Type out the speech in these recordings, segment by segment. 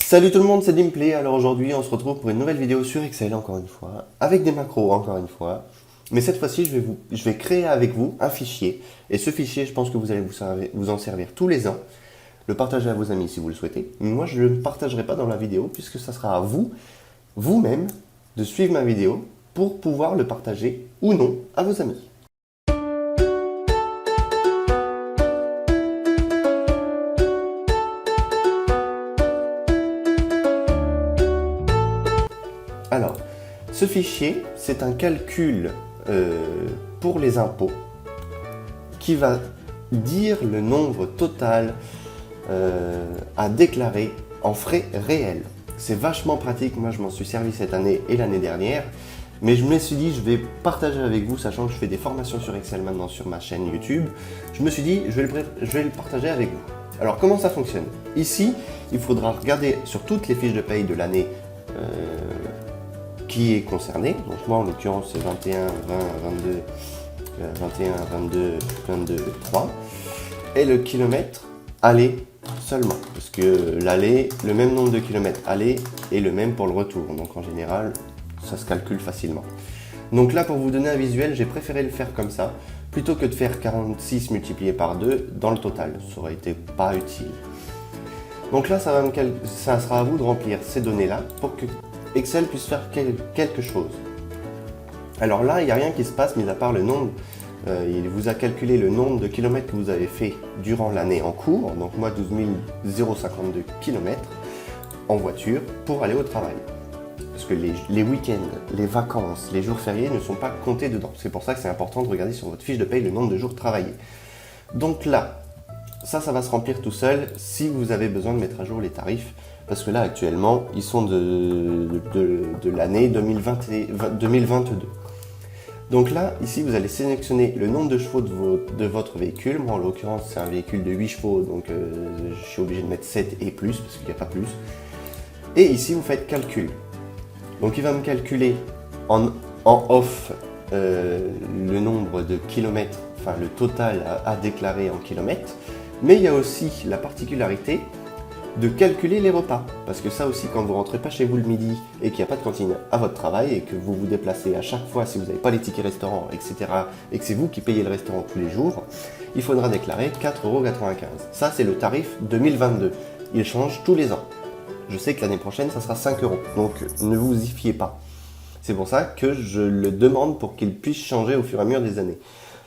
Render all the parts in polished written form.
Salut tout le monde, c'est Dimplay. Alors aujourd'hui, on se retrouve pour une nouvelle vidéo sur Excel, encore une fois, avec des macros, encore une fois. Mais cette fois-ci, je vais créer avec vous un fichier. Et ce fichier, je pense que vous allez vous en servir tous les ans. Le partager à vos amis si vous le souhaitez. Mais moi, je ne le partagerai pas dans la vidéo, puisque ça sera à vous, vous-même, de suivre ma vidéo pour pouvoir le partager ou non à vos amis. Alors, ce fichier, c'est un calcul pour les impôts qui va dire le nombre total à déclarer en frais réels. C'est vachement pratique, moi je m'en suis servi cette année et l'année dernière, mais je me suis dit je vais partager avec vous, sachant que je fais des formations sur Excel maintenant sur ma chaîne YouTube, je me suis dit je vais le partager avec vous. Alors comment ça fonctionne? Ici, il faudra regarder sur toutes les fiches de paye de l'année qui est concerné. Donc moi en l'occurrence c'est 21, 20, 22, 21, 22, 22, 3. Et le kilomètre aller seulement. Parce que l'aller, le même nombre de kilomètres aller est le même pour le retour. Donc en général, ça se calcule facilement. Donc là pour vous donner un visuel, j'ai préféré le faire comme ça, plutôt que de faire 46 multiplié par 2 dans le total. Ça aurait été pas utile. Donc là, ça sera à vous de remplir ces données-là pour que Excel puisse faire quelque chose. Alors là, il n'y a rien qui se passe, mis à part le nombre. Il vous a calculé le nombre de kilomètres que vous avez fait durant l'année en cours. Donc moi, 12 052 kilomètres en voiture pour aller au travail. Parce que les week-ends, les vacances, les jours fériés ne sont pas comptés dedans. C'est pour ça que c'est important de regarder sur votre fiche de paye le nombre de jours travaillés. Donc là, ça va se remplir tout seul si vous avez besoin de mettre à jour les tarifs. Parce que là, actuellement, ils sont de l'année 2022. Donc là, ici, vous allez sélectionner le nombre de chevaux de votre véhicule. Moi, en l'occurrence, c'est un véhicule de 8 chevaux, donc je suis obligé de mettre 7 et plus, parce qu'il n'y a pas plus. Et ici, vous faites calcul. Donc, il va me calculer en off le nombre de kilomètres, enfin le total à déclarer en kilomètres. Mais il y a aussi la particularité de calculer les repas. Parce que ça aussi, quand vous rentrez pas chez vous le midi et qu'il n'y a pas de cantine à votre travail et que vous vous déplacez à chaque fois si vous n'avez pas les tickets restaurants, etc. et que c'est vous qui payez le restaurant tous les jours, il faudra déclarer 4,95 €. Ça, c'est le tarif 2022. Il change tous les ans. Je sais que l'année prochaine, ça sera 5 €. Donc, ne vous y fiez pas. C'est pour ça que je le demande pour qu'il puisse changer au fur et à mesure des années.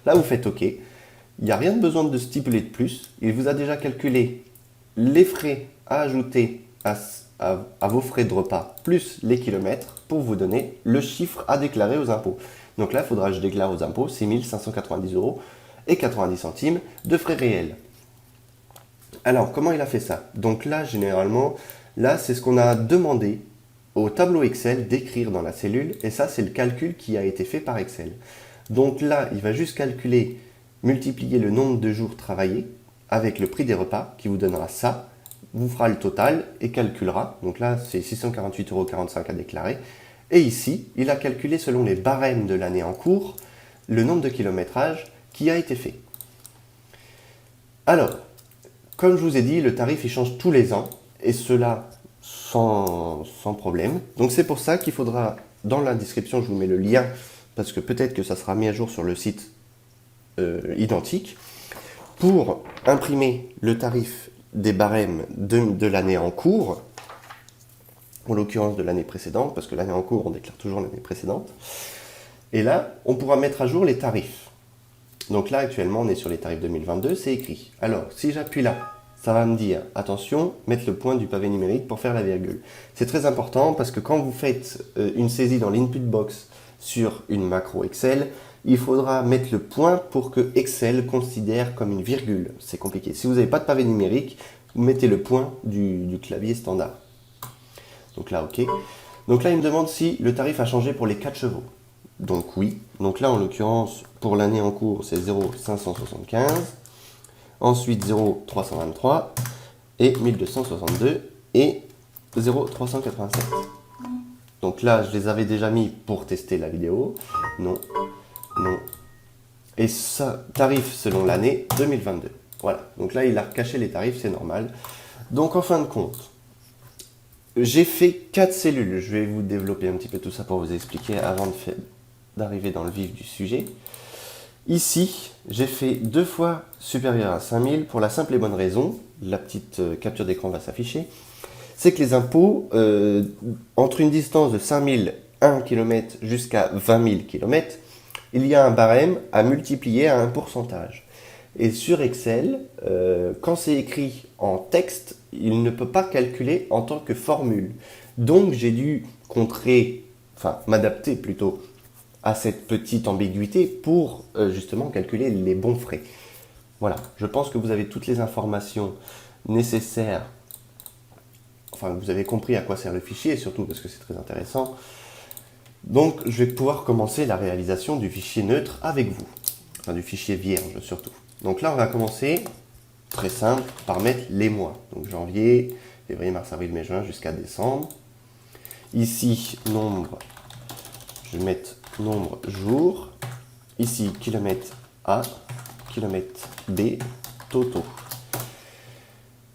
Là, vous faites OK. Il n'y a rien de besoin de stipuler de plus. Il vous a déjà calculé les frais à ajouter à vos frais de repas plus les kilomètres pour vous donner le chiffre à déclarer aux impôts. Donc là, il faudra que je déclare aux impôts 6 590 € et 90 centimes de frais réels. Alors, comment il a fait ça? Donc là, généralement, là, c'est ce qu'on a demandé au tableau Excel d'écrire dans la cellule, et ça, c'est le calcul qui a été fait par Excel. Donc là, il va juste calculer, multiplier le nombre de jours travaillés avec le prix des repas, qui vous donnera ça, vous fera le total et calculera. Donc là, c'est 648,45 € à déclarer. Et ici, il a calculé selon les barèmes de l'année en cours, le nombre de kilométrage qui a été fait. Alors, comme je vous ai dit, le tarif il change tous les ans, et cela sans problème. Donc c'est pour ça qu'il faudra, dans la description, je vous mets le lien, parce que peut-être que ça sera mis à jour sur le site identique, pour imprimer le tarif des barèmes de l'année en cours, en l'occurrence de l'année précédente, parce que l'année en cours, on déclare toujours l'année précédente. Et là, on pourra mettre à jour les tarifs. Donc là, actuellement, on est sur les tarifs 2022, c'est écrit. Alors, si j'appuie là, ça va me dire, attention, mettre le point du pavé numérique pour faire la virgule. C'est très important parce que quand vous faites une saisie dans l'input box sur une macro Excel, il faudra mettre le point pour que Excel considère comme une virgule. C'est compliqué. Si vous n'avez pas de pavé numérique, vous mettez le point du clavier standard. Donc là, OK. Donc là, il me demande si le tarif a changé pour les 4 chevaux. Donc oui. Donc là, en l'occurrence, pour l'année en cours, c'est 0,575. Ensuite, 0,323 et 1262 et 0,387. Donc là, je les avais déjà mis pour tester la vidéo. Non. Non. Et ça, tarif selon l'année 2022. Voilà. Donc là, il a recaché les tarifs, c'est normal. Donc en fin de compte, J'ai fait 4 cellules. Je vais vous développer un petit peu tout ça pour vous expliquer avant d'arriver dans le vif du sujet. Ici, j'ai fait 2 fois supérieur à 5000 pour la simple et bonne raison, la petite capture d'écran va s'afficher, c'est que les impôts, entre une distance de 5001 km jusqu'à 20 000 km, il y a un barème à multiplier à un pourcentage. Et sur Excel, quand c'est écrit en texte, il ne peut pas calculer en tant que formule. Donc j'ai dû m'adapter plutôt à cette petite ambiguïté pour justement calculer les bons frais. Voilà, je pense que vous avez toutes les informations nécessaires, enfin vous avez compris à quoi sert le fichier, et surtout parce que c'est très intéressant. Donc je vais pouvoir commencer la réalisation du fichier neutre avec vous, enfin du fichier vierge surtout. Donc là on va commencer, très simple, par mettre les mois. Donc janvier, février, mars, avril, mai, juin jusqu'à décembre. Ici, nombre, je vais mettre nombre jour. Ici, kilomètre A, kilomètre B, totaux.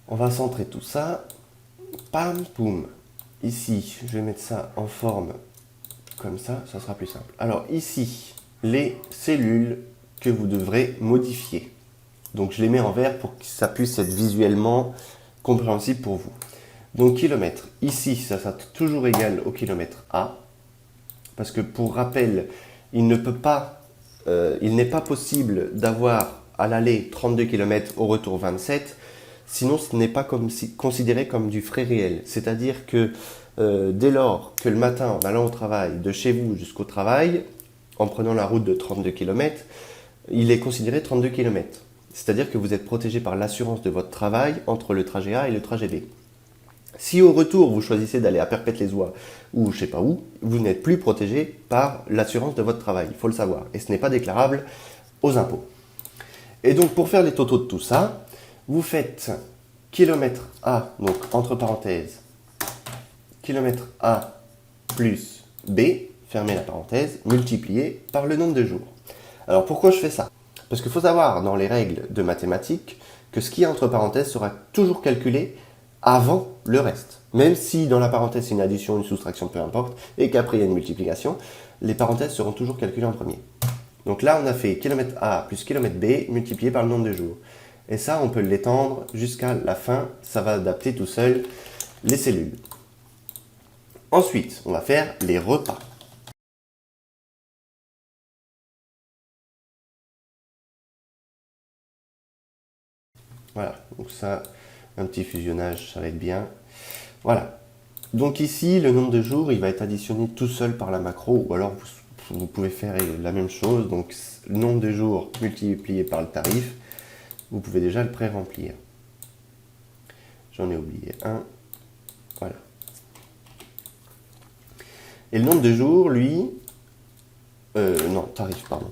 On va centrer tout ça. Pam, poum. Ici, je vais mettre ça en forme comme ça sera plus simple. Alors ici, les cellules que vous devrez modifier. Donc je les mets en vert pour que ça puisse être visuellement compréhensible pour vous. Donc kilomètre, ici, ça sera toujours égal au kilomètre A. Parce que pour rappel, il n'est pas possible d'avoir à l'aller 32 km, au retour 27, sinon ce n'est pas considéré comme du frais réel. C'est-à-dire que dès lors que le matin, en allant au travail, de chez vous jusqu'au travail, en prenant la route de 32 km, il est considéré 32 km. C'est-à-dire que vous êtes protégé par l'assurance de votre travail entre le trajet A et le trajet B. Si au retour, vous choisissez d'aller à Perpète-les-Oies ou je sais pas où, vous n'êtes plus protégé par l'assurance de votre travail, il faut le savoir. Et ce n'est pas déclarable aux impôts. Et donc pour faire les totaux de tout ça, vous faites kilomètre A, donc entre parenthèses, kilomètre A plus B, fermez la parenthèse, multiplié par le nombre de jours. Alors pourquoi je fais ça? Parce qu'il faut savoir dans les règles de mathématiques que ce qui est entre parenthèses sera toujours calculé avant le reste. Même si dans la parenthèse c'est une addition, une soustraction, peu importe, et qu'après il y a une multiplication, les parenthèses seront toujours calculées en premier. Donc là on a fait kilomètre A plus kilomètre B multiplié par le nombre de jours. Et ça on peut l'étendre jusqu'à la fin, ça va adapter tout seul les cellules. Ensuite on va faire les repas. Voilà, donc ça, un petit fusionnage, ça va être bien. Voilà. Donc ici, le nombre de jours, il va être additionné tout seul par la macro, ou alors vous pouvez faire la même chose. Donc le nombre de jours multiplié par le tarif, vous pouvez déjà le pré-remplir. J'en ai oublié un. Voilà. Et le nombre de jours, lui... non, tarif, pardon.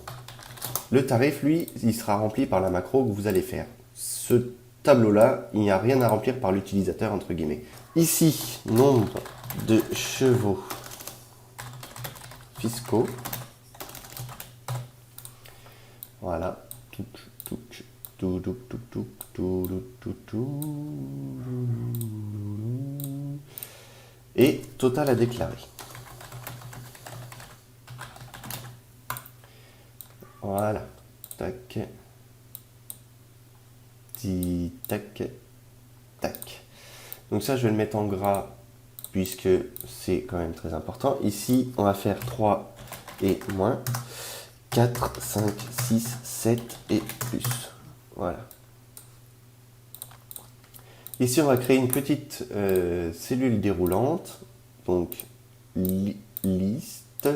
Le tarif, lui, il sera rempli par la macro que vous allez faire. Ce tableau-là, il n'y a rien à remplir par l'utilisateur, entre guillemets. Ici, nombre de chevaux fiscaux. Voilà. Et total à déclarer. Voilà. Tac. Tac. Tac. Donc ça, je vais le mettre en gras puisque c'est quand même très important. Ici, on va faire 3 et moins. 4, 5, 6, 7 et plus. Voilà. Ici, on va créer une petite cellule déroulante. Donc, liste,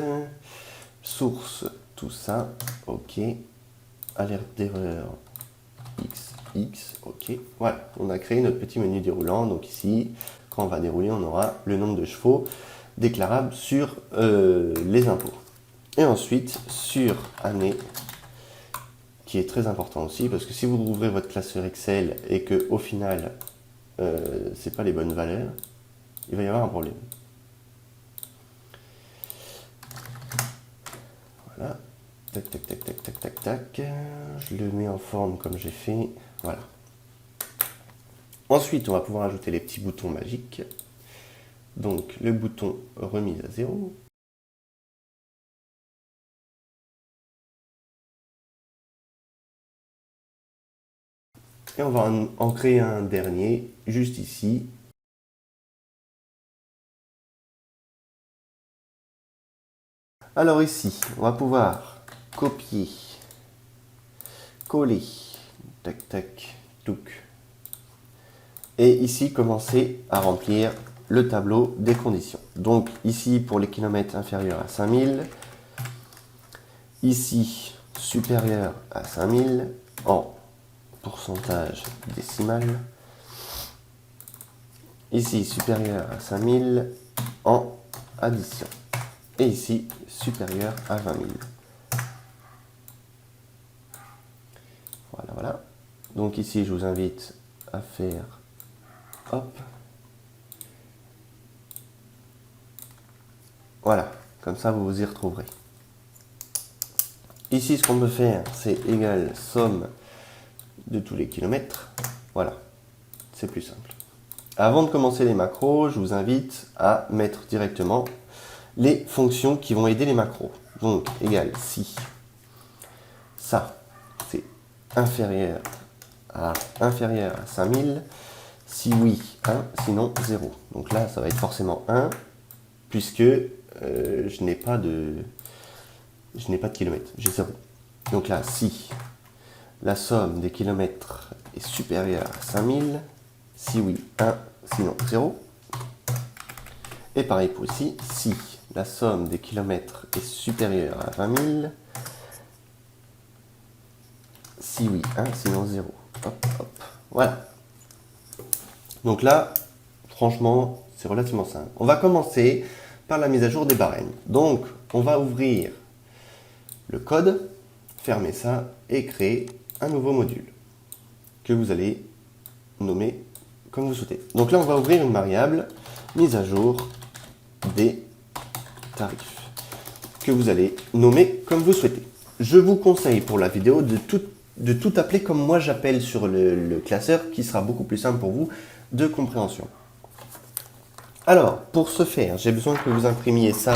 source, tout ça. OK. Alerte d'erreur. X, OK. Voilà, on a créé notre petit menu déroulant. Donc ici, quand on va dérouler, on aura le nombre de chevaux déclarables sur les impôts. Et ensuite, sur année, qui est très important aussi, parce que si vous ouvrez votre classeur Excel et que au final, c'est pas les bonnes valeurs, il va y avoir un problème. Voilà. Tac, tac, tac, tac, tac, tac, tac. Je le mets en forme comme j'ai fait. Voilà. Ensuite, on va pouvoir ajouter les petits boutons magiques. Donc le bouton remise à 0. Et on va en créer un dernier juste ici. Alors ici, on va pouvoir copier, coller, tac tac, touc. Et ici, commencer à remplir le tableau des conditions. Donc ici, pour les kilomètres inférieurs à 5000, ici, supérieur à 5000, en pourcentage décimal. Ici, supérieur à 5000 en addition. Et ici, supérieur à 20 000. Voilà, voilà. Donc ici, je vous invite à faire, hop. Voilà, comme ça, vous vous y retrouverez. Ici, ce qu'on peut faire, c'est égal somme de tous les kilomètres. Voilà, c'est plus simple. Avant de commencer les macros, je vous invite à mettre directement les fonctions qui vont aider les macros. Donc, égal si ça, c'est inférieur à 5000, si oui, 1, sinon 0. Donc là, ça va être forcément 1, puisque je n'ai pas de kilomètres, j'ai 0. Donc là, si la somme des kilomètres est supérieure à 5000, si oui, 1, sinon 0. Et pareil pour ici, si la somme des kilomètres est supérieure à 20 000, si oui, 1, sinon 0. Hop, hop. Voilà. Donc là, franchement, c'est relativement simple. On va commencer par la mise à jour des barèmes. Donc, on va ouvrir le code, fermer ça et créer un nouveau module que vous allez nommer comme vous souhaitez. Donc là, on va ouvrir une variable mise à jour des tarifs que vous allez nommer comme vous souhaitez. Je vous conseille pour la vidéo de tout appeler comme moi j'appelle sur le classeur, qui sera beaucoup plus simple pour vous de compréhension. Alors, pour ce faire, j'ai besoin que vous imprimiez ça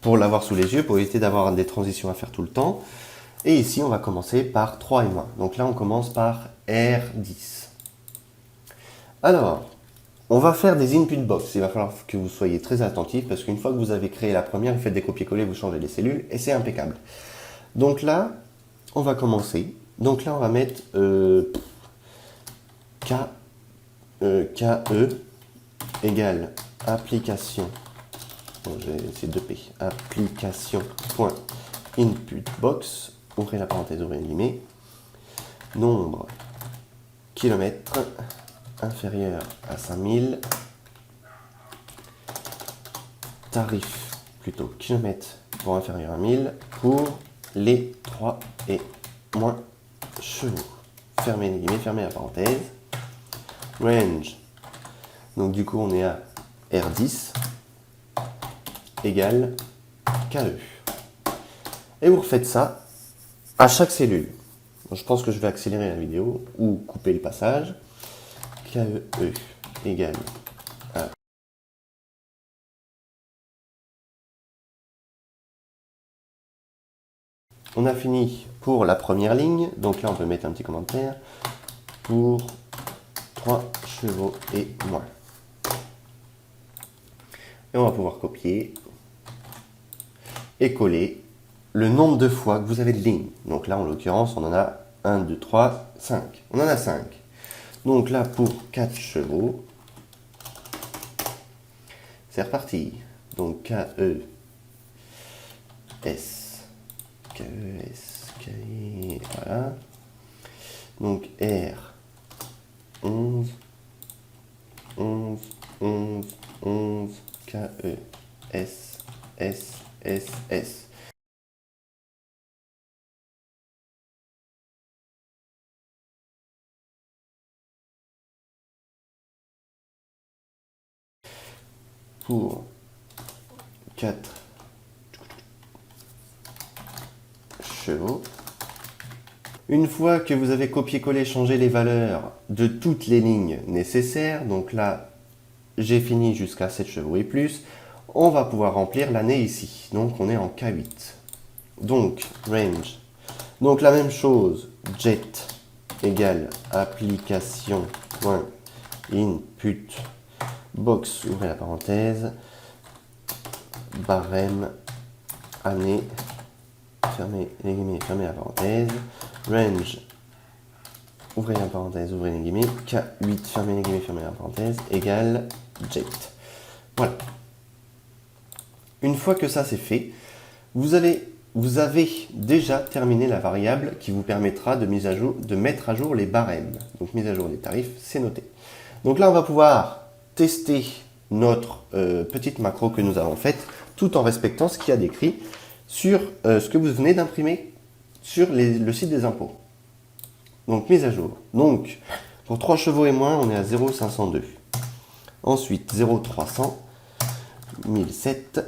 pour l'avoir sous les yeux, pour éviter d'avoir des transitions à faire tout le temps. Et ici, on va commencer par 3 et moins. Donc là, on commence par R10. Alors, on va faire des input box. Il va falloir que vous soyez très attentifs parce qu'une fois que vous avez créé la première, vous faites des copier-coller, vous changez les cellules et c'est impeccable. Donc là, on va commencer. Donc là, on va mettre KE égale application. Bon, c'est 2P. Application.inputBox. Ouvrez la parenthèse, ouvrez les guillemets. Nombre kilomètres inférieur à 5000. Tarif plutôt kilomètres pour inférieur à 1000 pour les 3 et moins chevaux. Fermez les guillemets, fermez la parenthèse. Range. Donc du coup on est à R10 égale KE. Et vous refaites ça à chaque cellule. Donc, je pense que je vais accélérer la vidéo ou couper le passage. KE égale à on a fini pour la première ligne, donc là on peut mettre un petit commentaire pour 3 chevaux et moins. Et on va pouvoir copier et coller le nombre de fois que vous avez de lignes. Donc là en l'occurrence on en a 1, 2, 3, 5. On en a 5. Donc là pour 4 chevaux, c'est reparti. Donc KE, S, KE, S, KE, voilà. Donc R, 11, 11, 11, 11, KE, S, S, S, S. Pour 4 chevaux. Une fois que vous avez copié-collé, changé les valeurs de toutes les lignes nécessaires, donc là, j'ai fini jusqu'à 7 chevaux et plus. On va pouvoir remplir l'année ici. Donc on est en K8. Donc range. Donc la même chose, jet égale application.input box, ouvrez la parenthèse, barème, année, fermez les guillemets, fermez la parenthèse, range, ouvrez la parenthèse, ouvrez les guillemets, K8, fermez les guillemets, fermez la parenthèse, égale jet. Voilà. Une fois que ça c'est fait, vous avez déjà terminé la variable qui vous permettra de mettre à jour les barèmes. Donc mise à jour des tarifs, c'est noté. Donc là, on va pouvoir tester notre petite macro que nous avons faite, tout en respectant ce qu'il y a décrit sur ce que vous venez d'imprimer sur le site des impôts. Donc mise à jour. Donc pour 3 chevaux et moins, on est à 0,502. Ensuite 0,300, 1007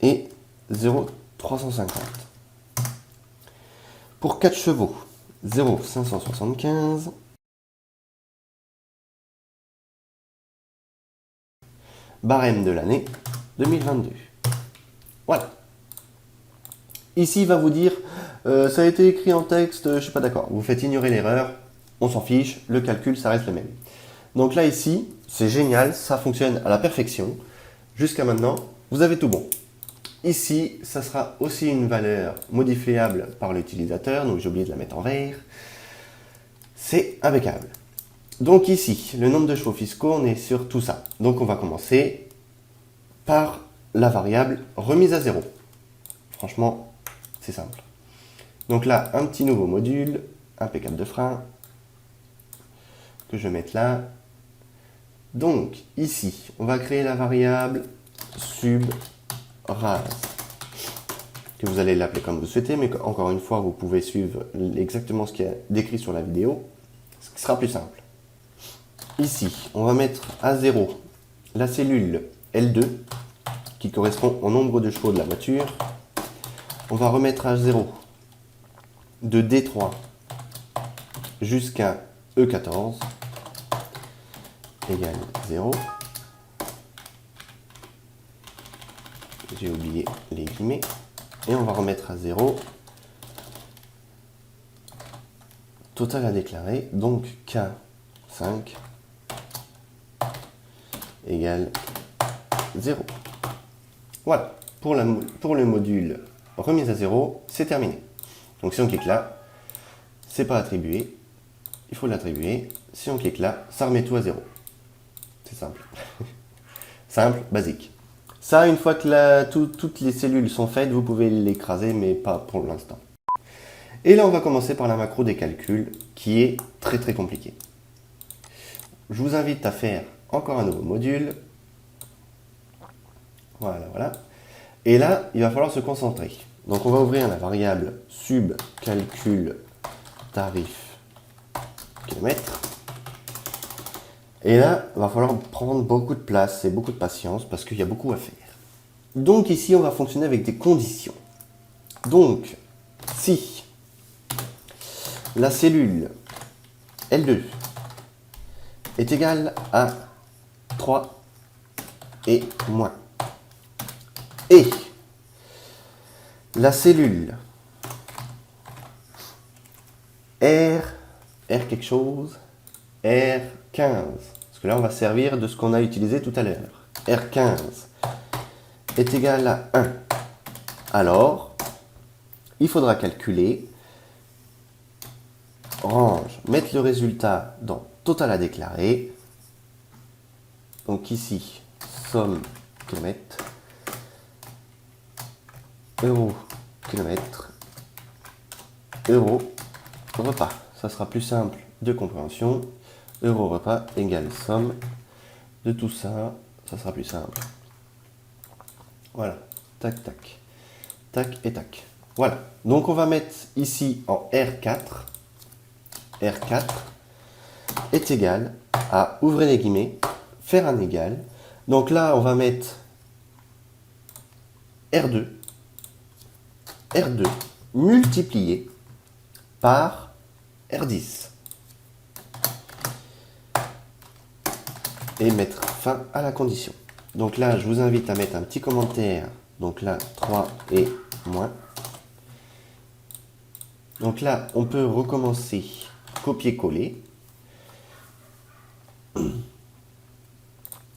et 0,350. Pour 4 chevaux, 0,575. Barème de l'année 2022. Voilà. Ici, il va vous dire, ça a été écrit en texte, je ne suis pas d'accord. Vous faites ignorer l'erreur, on s'en fiche, le calcul, ça reste le même. Donc là, ici, c'est génial, ça fonctionne à la perfection. Jusqu'à maintenant, vous avez tout bon. Ici, ça sera aussi une valeur modifiable par l'utilisateur, donc j'ai oublié de la mettre en vert. C'est impeccable. Donc ici, le nombre de chevaux fiscaux, on est sur tout ça. Donc on va commencer par la variable remise à 0. Franchement, c'est simple. Donc là, un petit nouveau module, impeccable de frein, que je vais mettre là. Donc ici, on va créer la variable sub-rase, que vous allez l'appeler comme vous souhaitez, mais encore une fois, vous pouvez suivre exactement ce qui est décrit sur la vidéo, ce qui sera plus simple. Ici, on va mettre à 0 la cellule L2, qui correspond au nombre de chevaux de la voiture. On va remettre à 0 de D3 jusqu'à E14 égale 0. J'ai oublié les guillemets. Et on va remettre à 0 total à déclarer, donc K5 égale 0. Voilà, pour le module remise à 0, c'est terminé. Donc si on clique là, c'est pas attribué, il faut l'attribuer. Si on clique là, ça remet tout à 0. C'est simple. Simple, basique. Ça, une fois que toutes les cellules sont faites, vous pouvez l'écraser, mais pas pour l'instant. Et là, on va commencer par la macro des calculs, qui est très très compliquée. Je vous invite à faire encore un nouveau module. Voilà, voilà. Et là, il va falloir se concentrer. Donc, on va ouvrir la variable sub-calcul tarif kilomètre. Et là, il va falloir prendre beaucoup de place et beaucoup de patience parce qu'il y a beaucoup à faire. Donc ici, on va fonctionner avec des conditions. Donc, si la cellule L2 est égale à 3 et moins, et la cellule R quelque chose, R15, parce que là on va servir de ce qu'on a utilisé tout à l'heure, R15 est égal à 1, alors il faudra calculer, range, mettre le résultat dans total à déclarer, donc ici somme kilomètre, euro kilomètre, euro repas, ça sera plus simple de compréhension. Euro repas égale somme de tout ça, ça sera plus simple. Voilà, tac, tac, tac et tac. Voilà, donc on va mettre ici en R4. R4 est égal à, ouvrez les guillemets, faire un égal. Donc là, on va mettre R2, R2 multiplié par R10. et mettre fin à la condition. Donc là, je vous invite à mettre un petit commentaire. Donc là, 3 et moins. Donc là, on peut recommencer copier-coller.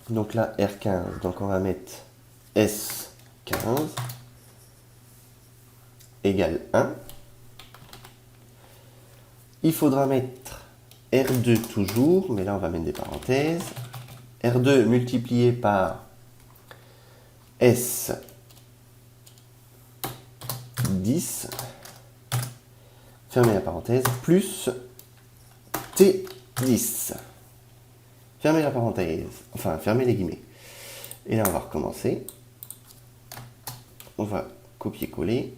Donc là, R15, donc on va mettre S15 égale 1. Il faudra mettre R2 toujours, mais là on va mettre des parenthèses. R2 multiplié par S10, fermez la parenthèse, plus T10. Fermez la parenthèse, enfin fermez les guillemets. Et là on va recommencer. On va copier-coller,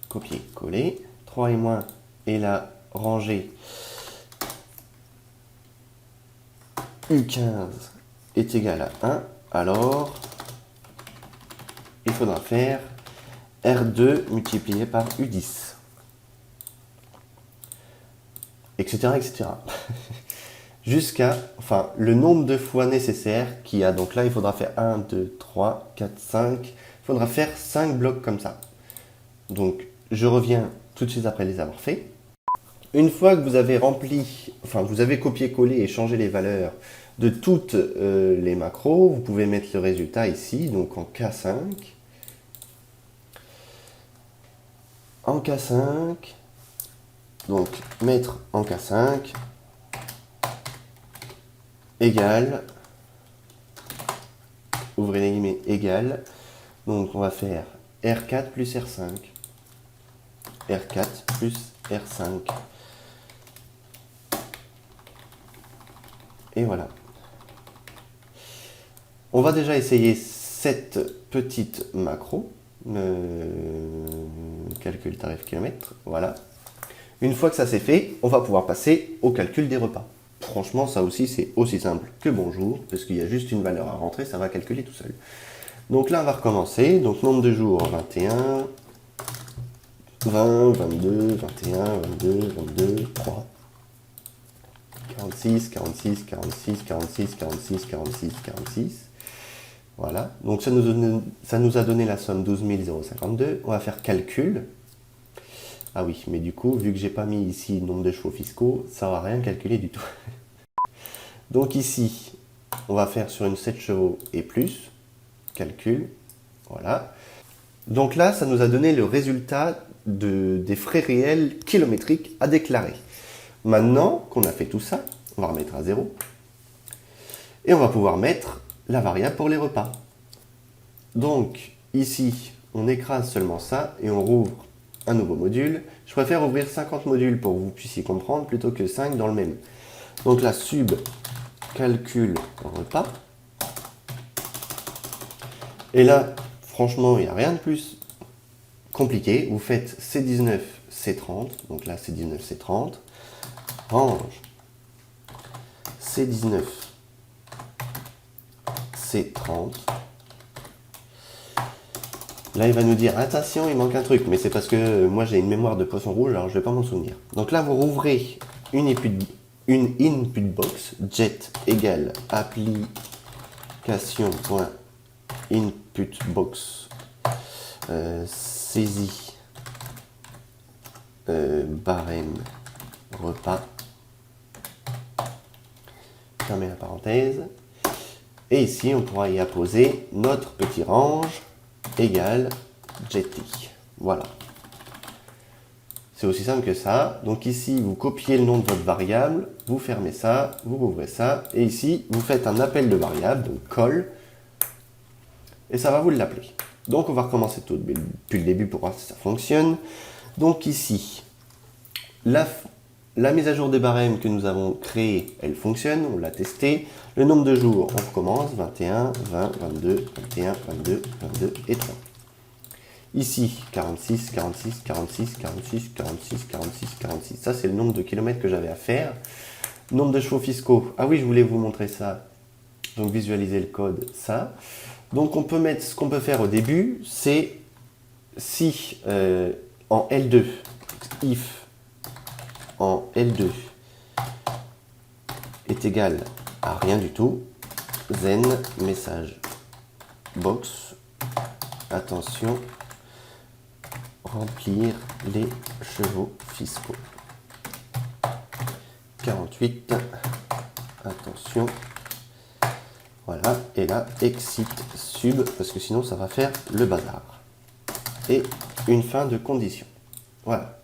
copier-coller. 3 et moins, et là ranger U15 est égal à 1, alors il faudra faire R2 multiplié par U10, etc. etc. Jusqu'à, enfin, le nombre de fois nécessaire qu'il y a. Donc là, il faudra faire 1, 2, 3, 4, 5. Il faudra faire 5 blocs comme ça. Donc, je reviens tout de suite après les avoir faits. Une fois que vous avez rempli, enfin, vous avez copié-collé et changé les valeurs de toutes les macros, vous pouvez mettre le résultat ici, donc en K5. En K5, donc mettre en K5, égale, ouvrez les guillemets, égale, donc on va faire R4 plus R5, R4 plus R5, et voilà. On va déjà essayer cette petite macro, calcul tarif kilomètre, voilà. Une fois que ça c'est fait, on va pouvoir passer au calcul des repas. Franchement, ça aussi, c'est aussi simple que bonjour, parce qu'il y a juste une valeur à rentrer, ça va calculer tout seul. Donc là, on va recommencer. Donc, nombre de jours, 21, 20, 22, 21, 22, 22, 3, 46, 46, 46, 46, 46, 46, 46. Voilà. Donc, ça nous a donné la somme 12 052. On va faire calcul. Ah oui, mais du coup, vu que j'ai pas mis ici nombre de chevaux fiscaux, ça va rien calculer du tout. Donc ici, on va faire sur une 7 chevaux et plus, calcul, voilà. Donc là, ça nous a donné le résultat des frais réels kilométriques à déclarer. Maintenant qu'on a fait tout ça, on va remettre à 0. Et on va pouvoir mettre la variable pour les repas. Donc ici, on écrase seulement ça et on rouvre un nouveau module. Je préfère ouvrir 50 modules pour que vous puissiez comprendre plutôt que 5 dans le même. Donc là, sub calcul repas. Et là, franchement, il n'y a rien de plus compliqué. Vous faites C19, C30. Donc là, C19, C30. Range C19, C30. Là, il va nous dire, attention, il manque un truc. Mais c'est parce que moi, j'ai une mémoire de poisson rouge, alors je ne vais pas m'en souvenir. Donc là, vous rouvrez une input box, jet égale application.inputbox saisie barème repas, fermez la parenthèse, et ici on pourra y apposer notre petit range égale jetty. Voilà. C'est aussi simple que ça. Donc ici, vous copiez le nom de votre variable, vous fermez ça, vous rouvrez ça, et ici, vous faites un appel de variable, donc call, et ça va vous l'appeler. Donc on va recommencer tout depuis le début pour voir si ça fonctionne. Donc ici, la mise à jour des barèmes que nous avons créée, elle fonctionne, on l'a testé. Le nombre de jours, on recommence, 21, 20, 22, 21, 22, 22 et 3. Ici, 46, 46, 46, 46, 46, 46, 46. Ça, c'est le nombre de kilomètres que j'avais à faire. Nombre de chevaux fiscaux. Ah oui, je voulais vous montrer ça. Donc, visualiser le code, ça. Donc, on peut mettre, ce qu'on peut faire au début, c'est si en L2, if en L2 est égal Ah, rien du tout. Zen, message box. Attention, remplir les chevaux fiscaux. 48. Attention. Voilà. Et là, exit sub, parce que sinon ça va faire le bazar. Et une fin de condition. Voilà.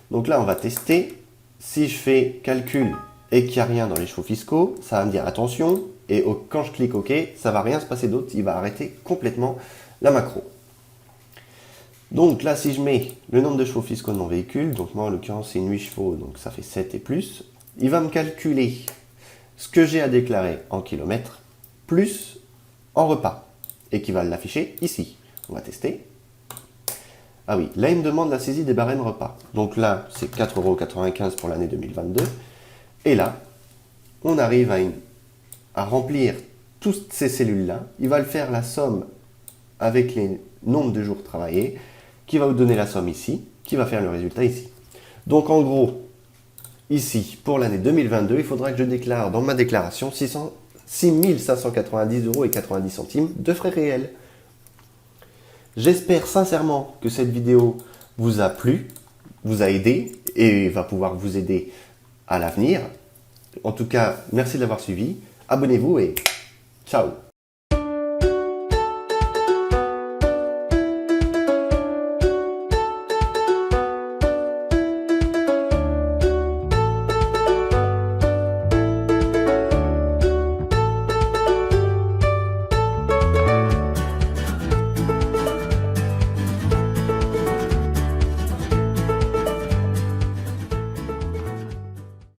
Donc là, on va tester. Si je fais calcul et qu'il n'y a rien dans les chevaux fiscaux, ça va me dire attention. Et quand je clique OK, ça ne va rien se passer d'autre. Il va arrêter complètement la macro. Donc là, si je mets le nombre de chevaux fiscaux de mon véhicule, donc moi en l'occurrence c'est 8 chevaux, donc ça fait 7 et plus, il va me calculer ce que j'ai à déclarer en kilomètres, plus en repas, et qui va l'afficher ici. On va tester. Ah oui, là il me demande la saisie des barèmes repas. Donc là, c'est 4,95 € pour l'année 2022. Et là, on arrive à remplir toutes ces cellules-là. Il va le faire la somme avec les nombres de jours travaillés, qui va vous donner la somme ici, qui va faire le résultat ici. Donc en gros, ici, pour l'année 2022, il faudra que je déclare dans ma déclaration 6 590,90 € de frais réels. J'espère sincèrement que cette vidéo vous a plu, vous a aidé et va pouvoir vous aider à l'avenir. En tout cas, merci de l'avoir suivi. Abonnez-vous et ciao!